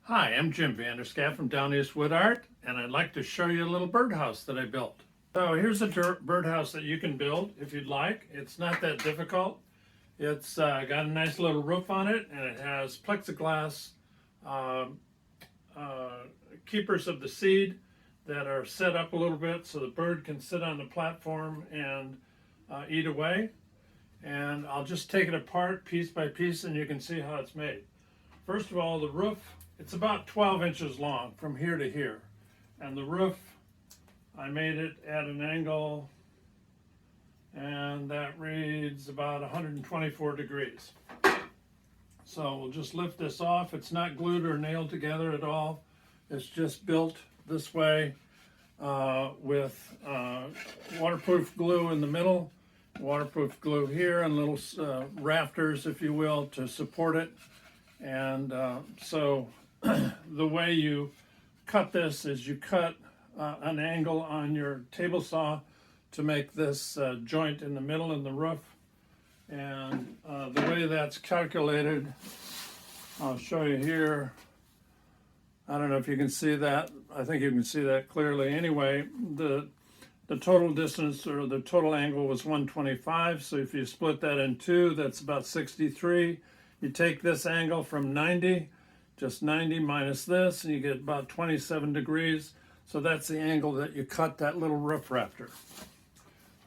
Hi, I'm Jim Vanderscap from Down East Wood Art, and I'd like to show you a little birdhouse that I built. So here's a birdhouse that you can build if you'd like. It's not that difficult. It's got a nice little roof on it, and it has plexiglass keepers of the seed that are set up a little bit so the bird can sit on the platform and eat away. And I'll just take it apart piece by piece and you can see how it's made. First of all, the roof, it's about 12 inches long from here to here. And the roof, I made it at an angle, and that reads about 124 degrees. So we'll just lift this off. It's not glued or nailed together at all. It's just built this way with waterproof glue in the middle, waterproof glue here, and little rafters, if you will, to support it. And so the way you cut this is you cut an angle on your table saw to make this joint in the middle in the roof. And the way that's calculated, I'll show you here. I don't know if you can see that. I think you can see that clearly. Anyway, the total distance or the total angle was 125. So if you split that in two, that's about 63. You take this angle from 90, just 90 minus this, and you get about 27 degrees. So that's the angle that you cut that little roof rafter.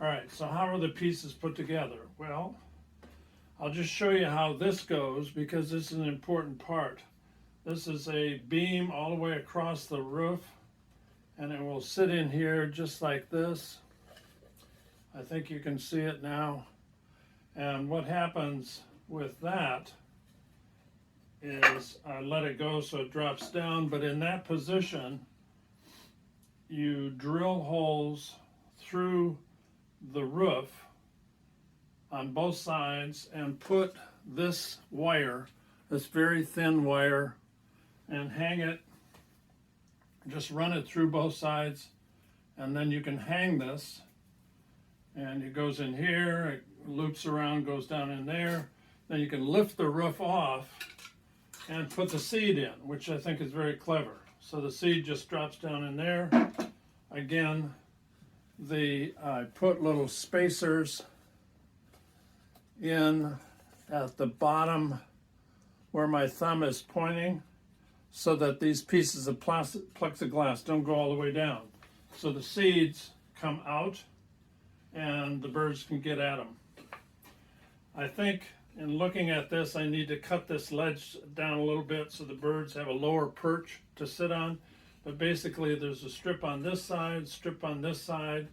All right, so how are the pieces put together? Well, I'll just show you how this goes because this is an important part. This is a beam all the way across the roof, and it will sit in here just like this. I think you can see it now. And what happens with that is I let it go so it drops down, but in that position, you drill holes through the roof on both sides and put this wire, this very thin wire, and hang it, just run it through both sides, and then you can hang this, and it goes in here, it loops around, goes down in there. Then you can lift the roof off and put the seed in, which I think is very clever. So the seed just drops down in there. Again, I put little spacers in at the bottom where my thumb is pointing so that these pieces of plexiglass don't go all the way down. So the seeds come out and the birds can get at them. I think in looking at this, I need to cut this ledge down a little bit so the birds have a lower perch to sit on. But basically there's a strip on this side, strip on this side,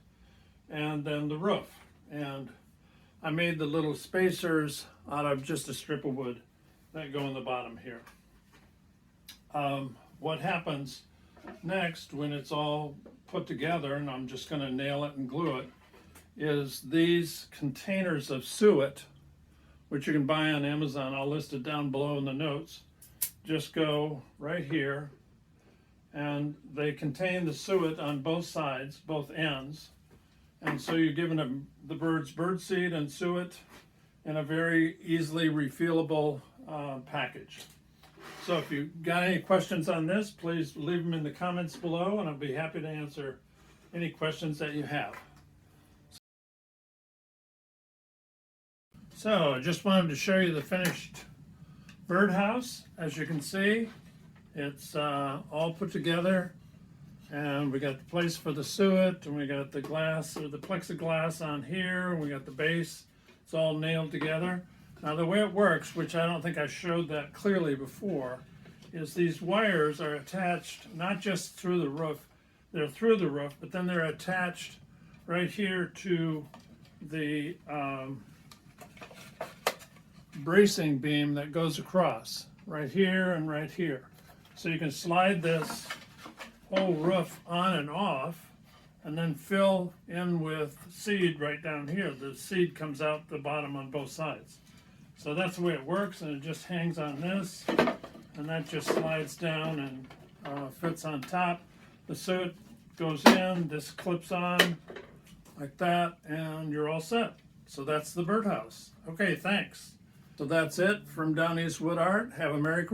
and then the roof. And I made the little spacers out of just a strip of wood that go in the bottom here. What happens next when it's all put together, and I'm just going to nail it and glue it, is these containers of suet, which you can buy on Amazon, I'll list it down below in the notes, just go right here, and they contain the suet on both sides, both ends, and so you're giving them the birds birdseed and suet in a very easily refillable package. So if you've got any questions on this, please leave them in the comments below, and I'll be happy to answer any questions that you have. So I just wanted to show you the finished birdhouse. As you can see, it's all put together, and we got the place for the suet, and we got the glass or the plexiglass on here, and we got the base. It's all nailed together. Now the way it works, which I don't think I showed that clearly before, is these wires are attached not just through the roof, they're through the roof, but then they're attached right here to the bracing beam that goes across, right here and right here. So you can slide this whole roof on and off, and then fill in with seed right down here. The seed comes out the bottom on both sides. So that's the way it works, and it just hangs on this, and that just slides down and fits on top. The suet goes in, this clips on like that, and you're all set. So that's the birdhouse. Okay, thanks. So that's it from Down East Wood Art. Have a Merry Christmas.